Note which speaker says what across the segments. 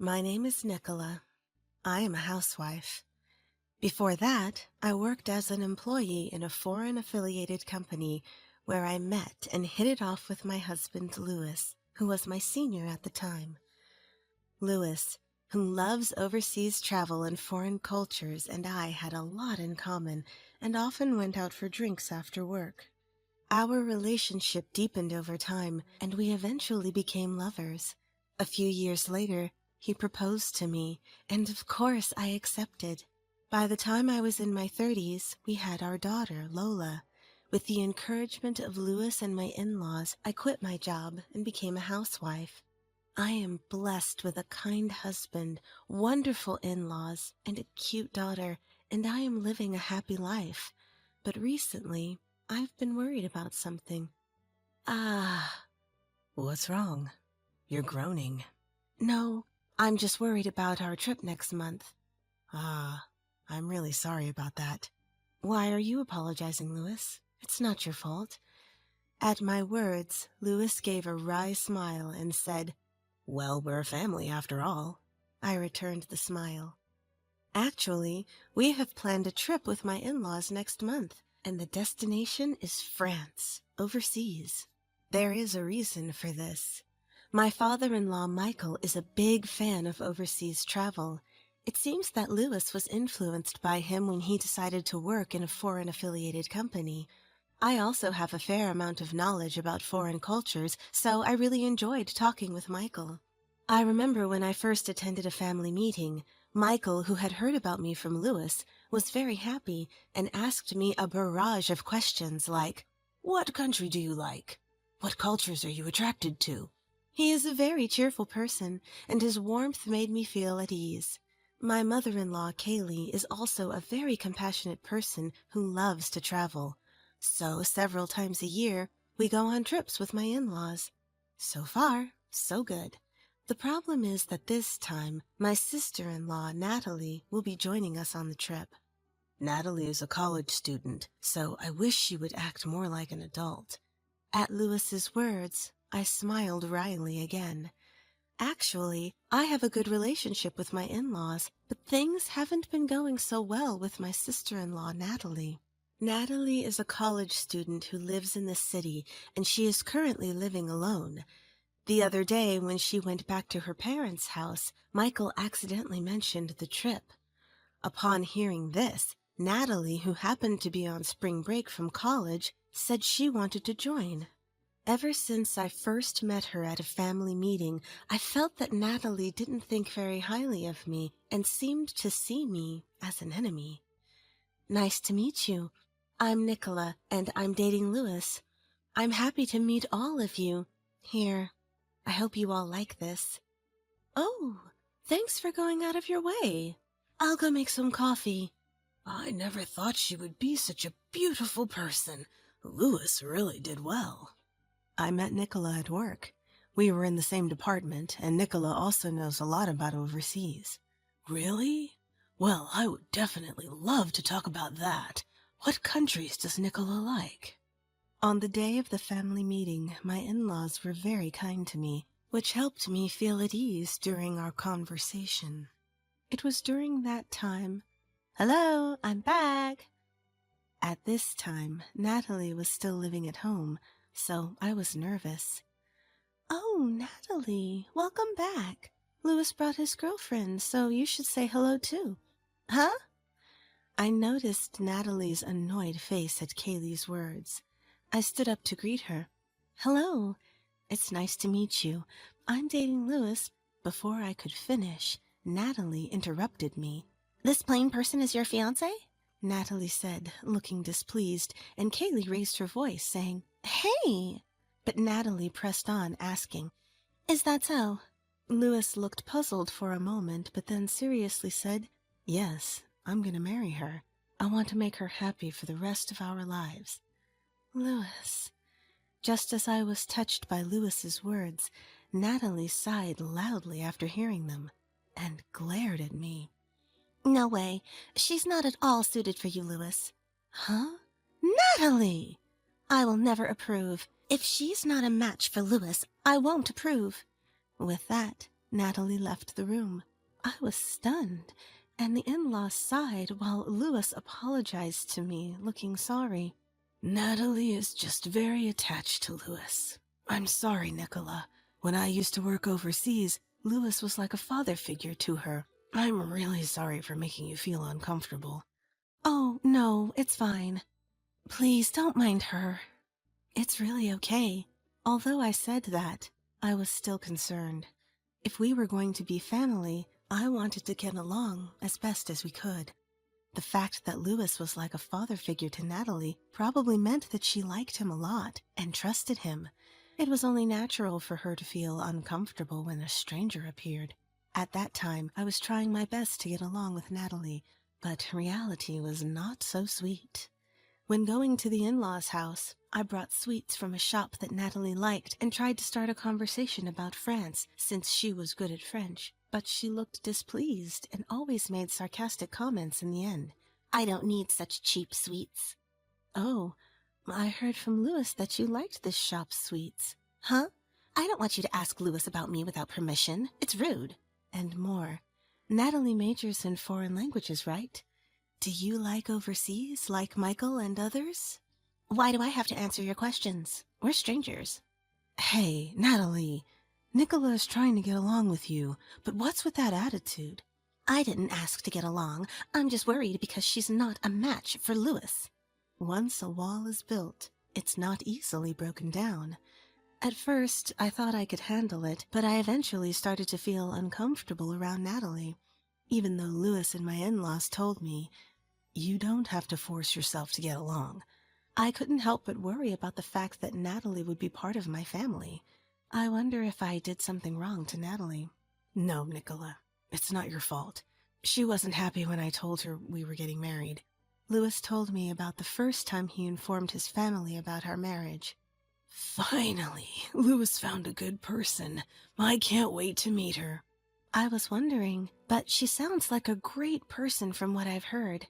Speaker 1: My name is Nicola. I am a housewife. Before that, I worked as an employee in a foreign-affiliated company where I met and hit it off with my husband, Louis, who was my senior at the time. Louis, who loves overseas travel and foreign cultures, and I had a lot in common and often went out for drinks after work. Our relationship deepened over time, and we eventually became lovers. A few years later, he proposed to me, and of course I accepted. By the time I was in my 30s, we had our daughter, Lola. With the encouragement of Louis and my in-laws, I quit my job and became a housewife. I am blessed with a kind husband, wonderful in-laws, and a cute daughter, and I am living a happy life. But recently, I've been worried about something. What's wrong? You're groaning. No, I'm just worried about our trip next month. I'm really sorry about that. Why are you apologizing, Louis? It's not your fault. At my words, Louis gave a wry smile and said, "Well, we're a family after all." I returned the smile. Actually, we have planned a trip with my in-laws next month, and the destination is France, overseas. There is a reason for this. My father-in-law, Michael, is a big fan of overseas travel. It seems that Louis was influenced by him when he decided to work in a foreign-affiliated company. I also have a fair amount of knowledge about foreign cultures, so I really enjoyed talking with Michael. I remember when I first attended a family meeting, Michael, who had heard about me from Louis, was very happy and asked me a barrage of questions like, "What country do you like? What cultures are you attracted to?" He is a very cheerful person, and his warmth made me feel at ease. My mother-in-law, Kaylee, is also a very compassionate person who loves to travel. So several times a year, we go on trips with my in-laws. So far, so good. The problem is that this time, my sister-in-law, Natalie, will be joining us on the trip. Natalie is a college student, so I wish she would act more like an adult. At Louis's words, I smiled wryly again. Actually, I have a good relationship with my in-laws, but things haven't been going so well with my sister-in-law, Natalie. Natalie is a college student who lives in the city, and she is currently living alone. The other day, when she went back to her parents' house, Michael accidentally mentioned the trip. Upon hearing this, Natalie, who happened to be on spring break from college, said she wanted to join. Ever since I first met her at a family meeting, I felt that Natalie didn't think very highly of me and seemed to see me as an enemy. Nice to meet you. I'm Nicola, and I'm dating Louis. I'm happy to meet all of you. Here, I hope you all like this. Oh, thanks for going out of your way. I'll go make some coffee. I never thought she would be such a beautiful person. Louis really did well. I met Nicola at work. We were in the same department, and Nicola also knows a lot about overseas. Really? Well, I would definitely love to talk about that. What countries does Nicola like? On the day of the family meeting, my in-laws were very kind to me, which helped me feel at ease during our conversation. It was during that time. Hello, I'm back. At this time, Natalie was still living at home, so I was nervous. Oh, Natalie, welcome back. Louis brought his girlfriend, so you should say hello too. Huh? I noticed Natalie's annoyed face at Kaylee's words. I stood up to greet her. Hello. It's nice to meet you. I'm dating Louis. Before I could finish, Natalie interrupted me. This plain person is your fiancé? Natalie said, looking displeased, and Kaylee raised her voice, saying, Hey! But Natalie pressed on, asking, Is that so? Louis looked puzzled for a moment, but then seriously said, Yes, I'm going to marry her. I want to make her happy for the rest of our lives. Louis. Just as I was touched by Louis's words, Natalie sighed loudly after hearing them, and glared at me. No way. She's not at all suited for you, Louis. Huh? Natalie! I will never approve. If she's not a match for Louis, I won't approve. With that, Natalie left the room. I was stunned, and the in-laws sighed while Louis apologized to me, looking sorry. Natalie is just very attached to Louis. I'm sorry, Nicola. When I used to work overseas, Louis was like a father figure to her. I'm really sorry for making you feel uncomfortable. Oh, no, it's fine. Please don't mind her. It's really okay. Although I said that, I was still concerned. If we were going to be family, I wanted to get along as best as we could. The fact that Louis was like a father figure to Natalie probably meant that she liked him a lot and trusted him. It was only natural for her to feel uncomfortable when a stranger appeared. At that time, I was trying my best to get along with Natalie, but reality was not so sweet. When going to the in-laws' house, I brought sweets from a shop that Natalie liked and tried to start a conversation about France, since she was good at French. But she looked displeased and always made sarcastic comments in the end. I don't need such cheap sweets. Oh, I heard from Louis that you liked this shop's sweets. Huh? I don't want you to ask Louis about me without permission. It's rude. And more. Natalie majors in foreign languages, right? Do you like overseas, like Michael and others? Why do I have to answer your questions? We're strangers. Hey, Natalie. Nicola is trying to get along with you, but what's with that attitude? I didn't ask to get along. I'm just worried because she's not a match for Louis. Once a wall is built, it's not easily broken down. At first, I thought I could handle it, but I eventually started to feel uncomfortable around Natalie. Even though Louis and my in-laws told me, you don't have to force yourself to get along. I couldn't help but worry about the fact that Natalie would be part of my family. I wonder if I did something wrong to Natalie. No, Nicola, it's not your fault. She wasn't happy when I told her we were getting married. Louis told me about the first time he informed his family about our marriage. Finally, Louis found a good person. I can't wait to meet her. I was wondering, but she sounds like a great person from what I've heard.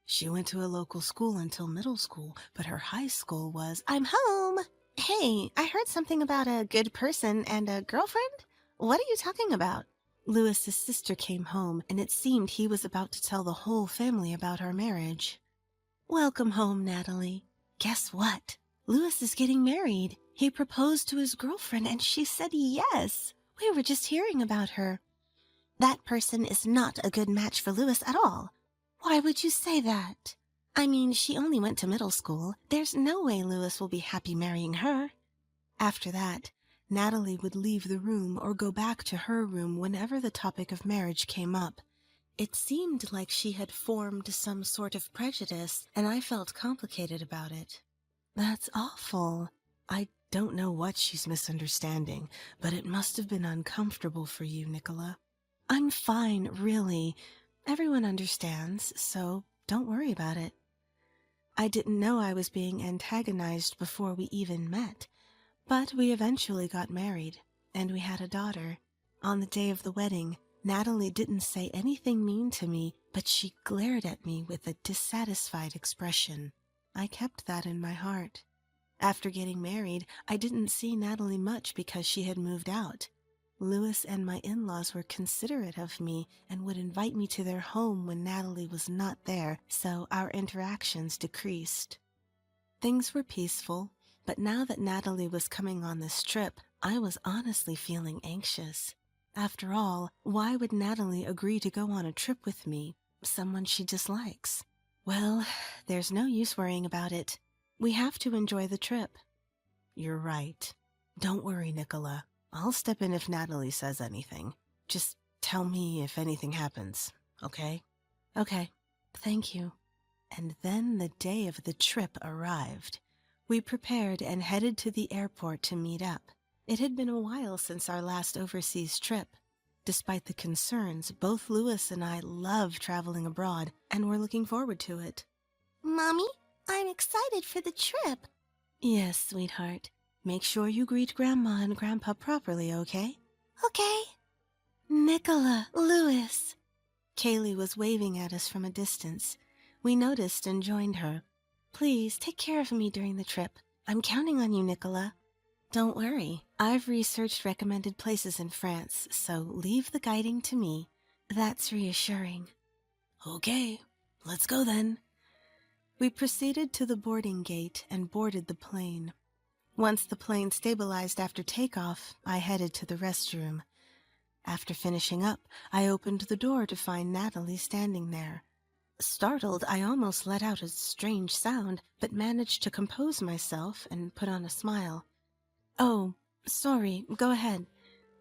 Speaker 1: She went to a local school until middle school, but her high school was... I'm home! Hey, I heard something about a good person and a girlfriend? What are you talking about? Louis's sister came home, and it seemed he was about to tell the whole family about our marriage. Welcome home, Natalie. Guess what? Louis is getting married. He proposed to his girlfriend, and she said yes. We were just hearing about her. That person is not a good match for Louis at all. Why would you say that? I mean, she only went to middle school. There's no way Louis will be happy marrying her. After that, Natalie would leave the room or go back to her room whenever the topic of marriage came up. It seemed like she had formed some sort of prejudice, and I felt complicated about it. That's awful. I don't know what she's misunderstanding, but it must have been uncomfortable for you, Nicola. I'm fine, really. Everyone understands, so don't worry about it. I didn't know I was being antagonized before we even met, but we eventually got married, and we had a daughter. On the day of the wedding, Natalie didn't say anything mean to me, but she glared at me with a dissatisfied expression. I kept that in my heart. After getting married, I didn't see Natalie much because she had moved out. Louis and my in-laws were considerate of me and would invite me to their home when Natalie was not there, so our interactions decreased. Things were peaceful, but now that Natalie was coming on this trip, I was honestly feeling anxious. After all, why would Natalie agree to go on a trip with me, someone she dislikes? Well, there's no use worrying about it. We have to enjoy the trip. You're right. Don't worry, Nicola. I'll step in if Natalie says anything. Just tell me if anything happens, okay? Okay, thank you. And then the day of the trip arrived. We prepared and headed to the airport to meet up. It had been a while since our last overseas trip. Despite the concerns, both Louis and I love traveling abroad and we're looking forward to it. Mommy, I'm excited for the trip. Yes, sweetheart. Make sure you greet Grandma and Grandpa properly, okay? Okay. Nicola, Louis. Kaylee was waving at us from a distance. We noticed and joined her. Please, take care of me during the trip. I'm counting on you, Nicola. Don't worry, I've researched recommended places in France, so leave the guiding to me. That's reassuring. Okay, let's go then. We proceeded to the boarding gate and boarded the plane. Once the plane stabilized after takeoff, I headed to the restroom. After finishing up, I opened the door to find Natalie standing there. Startled, I almost let out a strange sound, but managed to compose myself and put on a smile. Oh, sorry, go ahead.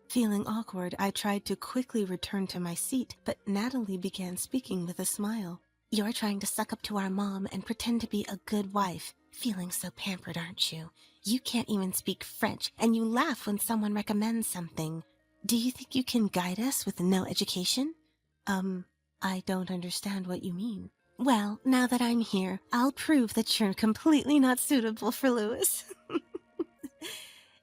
Speaker 1: Feeling awkward, I tried to quickly return to my seat, but Natalie began speaking with a smile. You're trying to suck up to our mom and pretend to be a good wife. Feeling so pampered, aren't you? You can't even speak French, and you laugh when someone recommends something. Do you think you can guide us with no education? I don't understand what you mean. Well, now that I'm here, I'll prove that you're completely not suitable for Louis.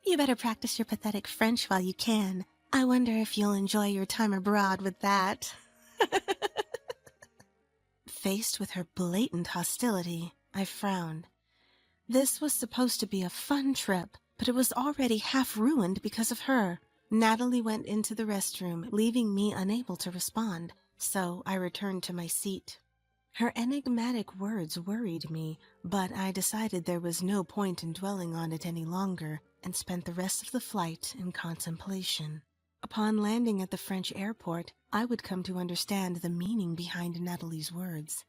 Speaker 1: You better practice your pathetic French while you can. I wonder if you'll enjoy your time abroad with that. Faced with her blatant hostility, I frowned. This was supposed to be a fun trip, but it was already half ruined because of her. Natalie went into the restroom, leaving me unable to respond, so I returned to my seat. Her enigmatic words worried me, but I decided there was no point in dwelling on it any longer and spent the rest of the flight in contemplation. Upon landing at the French airport, I would come to understand the meaning behind Natalie's words.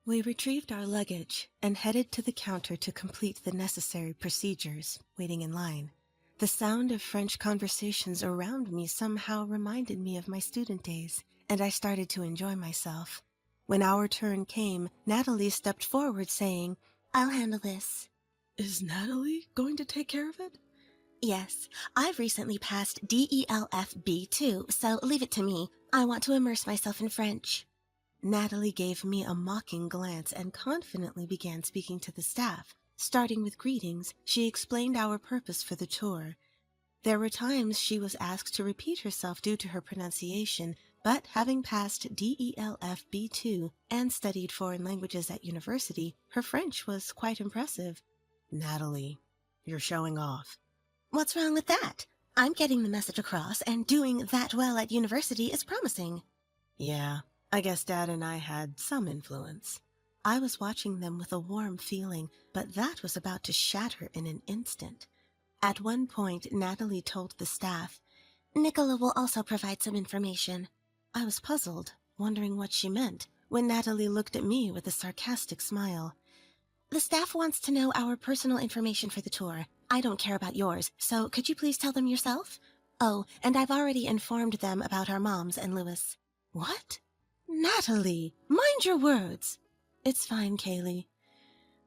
Speaker 1: We retrieved our luggage and headed to the counter to complete the necessary procedures, waiting in line. The sound of French conversations around me somehow reminded me of my student days, and I started to enjoy myself. When our turn came, Natalie stepped forward saying, I'll handle this. Is Natalie going to take care of it? Yes, I've recently passed DELF B2, so leave it to me. I want to immerse myself in French. Natalie gave me a mocking glance and confidently began speaking to the staff. Starting with greetings, she explained our purpose for the tour. There were times she was asked to repeat herself due to her pronunciation, but having passed DELF B2 and studied foreign languages at university, her French was quite impressive. Natalie, you're showing off. What's wrong with that? I'm getting the message across, and doing that well at university is promising. Yeah, I guess Dad and I had some influence. I was watching them with a warm feeling, but that was about to shatter in an instant. At one point, Natalie told the staff, Nicola will also provide some information. I was puzzled, wondering what she meant, when Natalie looked at me with a sarcastic smile. The staff wants to know our personal information for the tour. I don't care about yours, so could you please tell them yourself? Oh, and I've already informed them about our moms and Louis. What? Natalie, mind your words. It's fine, Kaylee.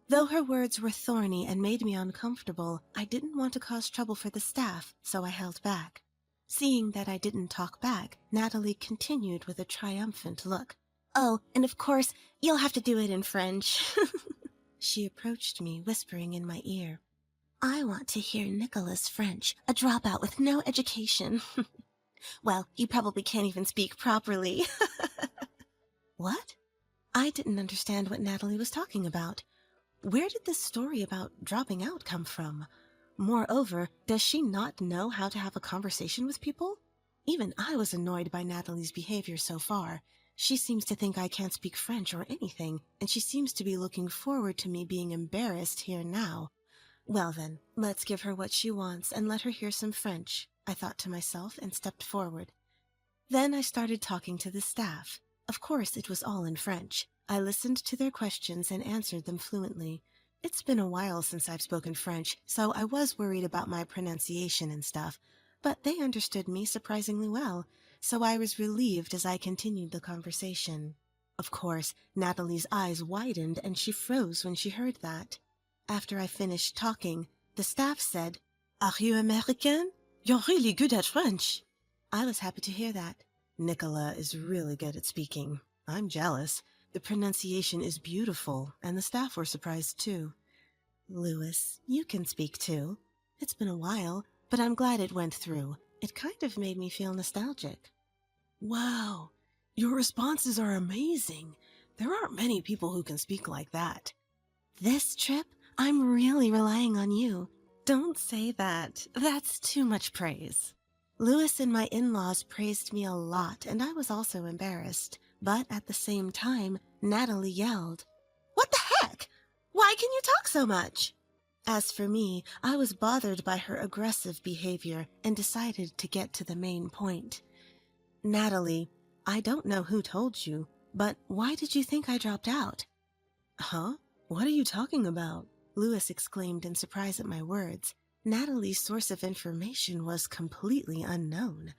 Speaker 1: Though her words were thorny and made me uncomfortable, I didn't want to cause trouble for the staff, so I held back. Seeing that I didn't talk back, Natalie continued with a triumphant look. Oh, and of course, you'll have to do it in French. She approached me, whispering in my ear. I want to hear Nicola's French, a dropout with no education. Well, you probably can't even speak properly. What? I didn't understand what Natalie was talking about. Where did this story about dropping out come from? Moreover, does she not know how to have a conversation with people? Even I was annoyed by Natalie's behavior so far. She seems to think I can't speak French or anything, and she seems to be looking forward to me being embarrassed here now. Well then, let's give her what she wants and let her hear some French, I thought to myself and stepped forward. Then I started talking to the staff. Of course, it was all in French. I listened to their questions and answered them fluently. It's been a while since I've spoken French, so I was worried about my pronunciation and stuff, but they understood me surprisingly well, so I was relieved as I continued the conversation. Of course, Natalie's eyes widened and she froze when she heard that. After I finished talking, the staff said, Are you American? You're really good at French. I was happy to hear that. Nicola is really good at speaking. I'm jealous. The pronunciation is beautiful, and the staff were surprised too. Louis, you can speak too. It's been a while, but I'm glad it went through. It kind of made me feel nostalgic. Wow, your responses are amazing. There aren't many people who can speak like that. This trip, I'm really relying on you. Don't say that. That's too much praise. Louis and my in-laws praised me a lot, and I was also embarrassed. But at the same time, Natalie yelled, "What the heck? Why can you talk so much?" As for me, I was bothered by her aggressive behavior and decided to get to the main point. "Natalie, I don't know who told you, but why did you think I dropped out?" "Huh? What are you talking about?" Louis exclaimed in surprise at my words. Natalie's source of information was completely unknown.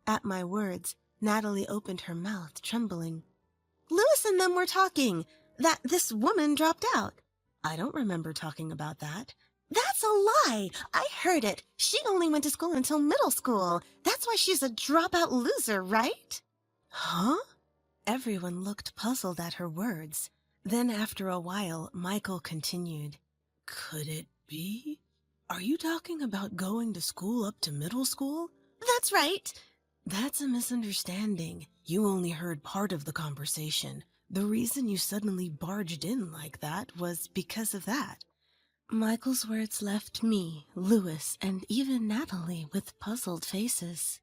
Speaker 1: At my words, Natalie opened her mouth, trembling. "Louis and them were talking that this woman dropped out." "I don't remember talking about that." "That's a lie! I heard it. She only went to school until middle school. That's why she's a dropout loser, right?" "Huh?" Everyone looked puzzled at her words. Then after a while, Michael continued. "Could it be? Are you talking about going to school up to middle school?" "That's right." "That's a misunderstanding. You only heard part of the conversation. The reason you suddenly barged in like that was because of that." Michael's words left me, Louis, and even Natalie with puzzled faces.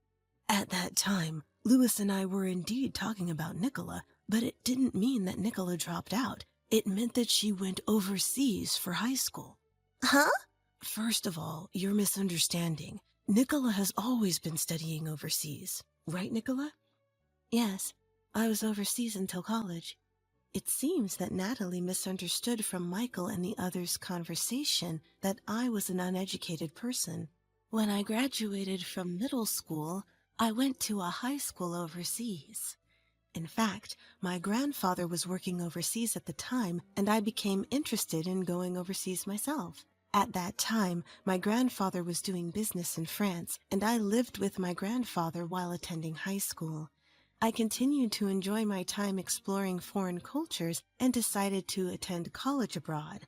Speaker 1: At that time, Louis and I were indeed talking about Nicola, but it didn't mean that Nicola dropped out. It meant that she went overseas for high school. Huh? First of all, you're misunderstanding. Nicola has always been studying overseas. Right, Nicola? Yes, I was overseas until college. It seems that Natalie misunderstood from Michael and the others' conversation that I was an uneducated person. When I graduated from middle school, I went to a high school overseas. In fact, my grandfather was working overseas at the time, and I became interested in going overseas myself. At that time, my grandfather was doing business in France, and I lived with my grandfather while attending high school. I continued to enjoy my time exploring foreign cultures and decided to attend college abroad.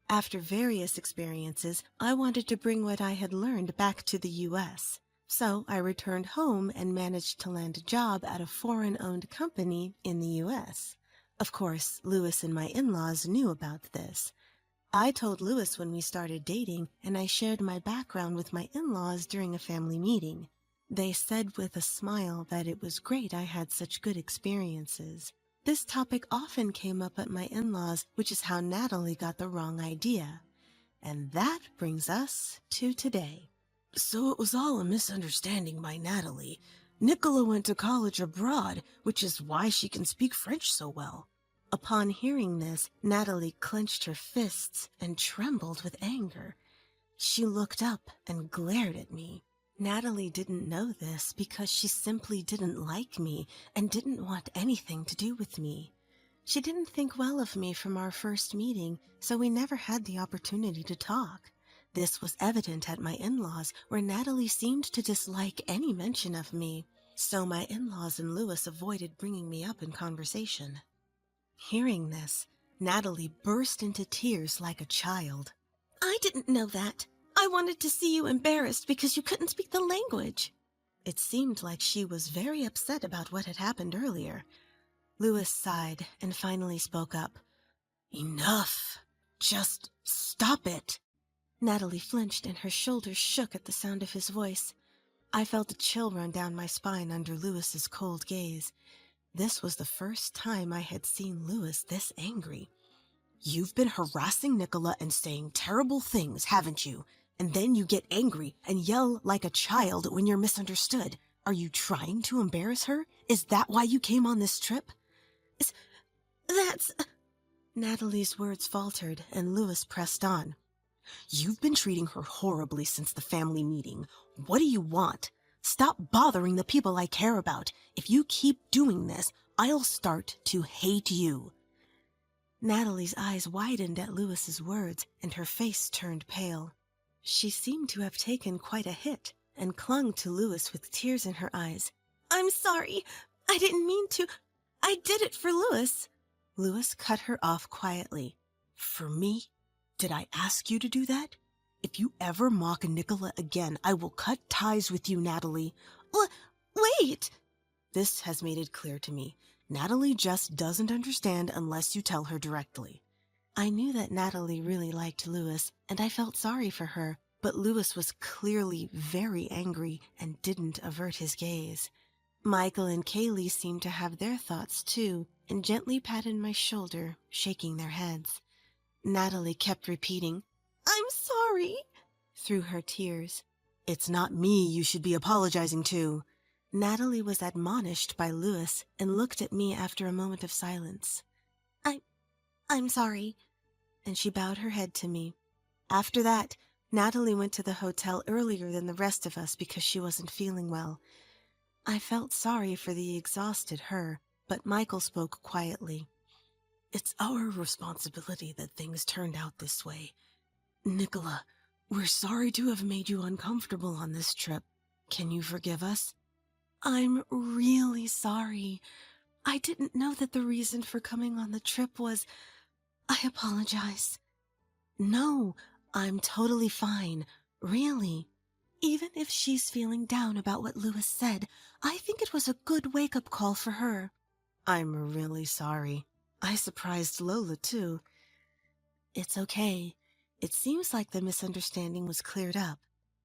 Speaker 1: After various experiences, I wanted to bring what I had learned back to the U.S., so I returned home and managed to land a job at a foreign-owned company in the U.S. Of course, Louis and my in-laws knew about this. I told Louis when we started dating, and I shared my background with my in-laws during a family meeting. They said with a smile that it was great I had such good experiences. This topic often came up at my in-laws, which is how Natalie got the wrong idea. And that brings us to today. So it was all a misunderstanding by Natalie. Nicola went to college abroad, which is why she can speak French so well. Upon hearing this, Natalie clenched her fists and trembled with anger. She looked up and glared at me. Natalie didn't know this because she simply didn't like me and didn't want anything to do with me. She didn't think well of me from our first meeting, so we never had the opportunity to talk. This was evident at my in-laws, where Natalie seemed to dislike any mention of me, so my in-laws and Louis avoided bringing me up in conversation. Hearing this, Natalie burst into tears like a child. "I didn't know that. I wanted to see you embarrassed because you couldn't speak the language." It seemed like she was very upset about what had happened earlier. Louis sighed and finally spoke up. "Enough. Just stop it." Natalie flinched and her shoulders shook at the sound of his voice. I felt a chill run down my spine under Louis's cold gaze. This was the first time I had seen Louis this angry. "You've been harassing Nicola and saying terrible things, haven't you? And then you get angry and yell like a child when you're misunderstood. Are you trying to embarrass her? Is that why you came on this trip?" That's... Natalie's words faltered and Louis pressed on. "You've been treating her horribly since the family meeting. What do you want? Stop bothering the people I care about. If you keep doing this, I'll start to hate you." Natalie's eyes widened at Louis's words, and her face turned pale. She seemed to have taken quite a hit, and clung to Louis with tears in her eyes. "I'm sorry. I didn't mean to. I did it for Louis." Louis cut her off quietly. "For me? Did I ask you to do that? If you ever mock Nicola again, I will cut ties with you, Natalie." Wait! This has made it clear to me. Natalie just doesn't understand unless you tell her directly. I knew that Natalie really liked Louis, and I felt sorry for her, but Louis was clearly very angry and didn't avert his gaze. Michael and Kaylee seemed to have their thoughts too and gently patted my shoulder, shaking their heads. Natalie kept repeating, "I'm sorry," through her tears. "It's not me you should be apologizing to." Natalie was admonished by Louis and looked at me after a moment of silence. I'm sorry," and she bowed her head to me. After that, Natalie went to the hotel earlier than the rest of us because she wasn't feeling well. I felt sorry for the exhausted her, but Michael spoke quietly. "It's our responsibility that things turned out this way. Nicola, we're sorry to have made you uncomfortable on this trip. Can you forgive us?" "I'm really sorry. I didn't know that the reason for coming on the trip was... I apologize." "No, I'm totally fine. Really. Even if she's feeling down about what Louis said, I think it was a good wake-up call for her." "I'm really sorry. I surprised Lola, too." "It's okay. It seems like the misunderstanding was cleared up.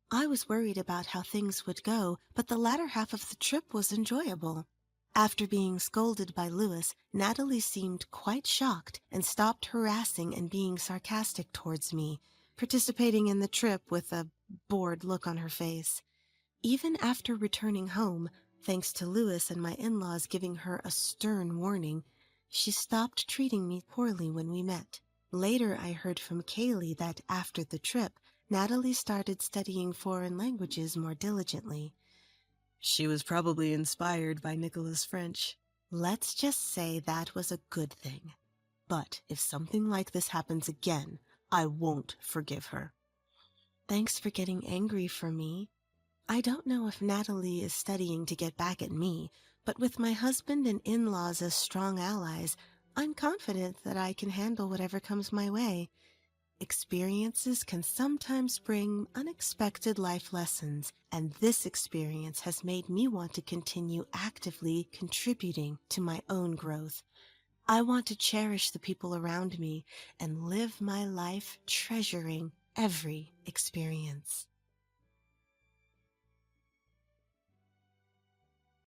Speaker 1: I was worried about how things would go, but the latter half of the trip was enjoyable." After being scolded by Louis, Natalie seemed quite shocked and stopped harassing and being sarcastic towards me, participating in the trip with a bored look on her face. Even after returning home, thanks to Louis and my in-laws giving her a stern warning, she stopped treating me poorly when we met. Later, I heard from Kaylee that after the trip, Natalie started studying foreign languages more diligently. She was probably inspired by Nicola's French. Let's just say that was a good thing. But if something like this happens again, I won't forgive her. Thanks for getting angry for me. I don't know if Natalie is studying to get back at me, but with my husband and in-laws as strong allies, I'm confident that I can handle whatever comes my way. Experiences can sometimes bring unexpected life lessons, and this experience has made me want to continue actively contributing to my own growth. I want to cherish the people around me and live my life treasuring every experience.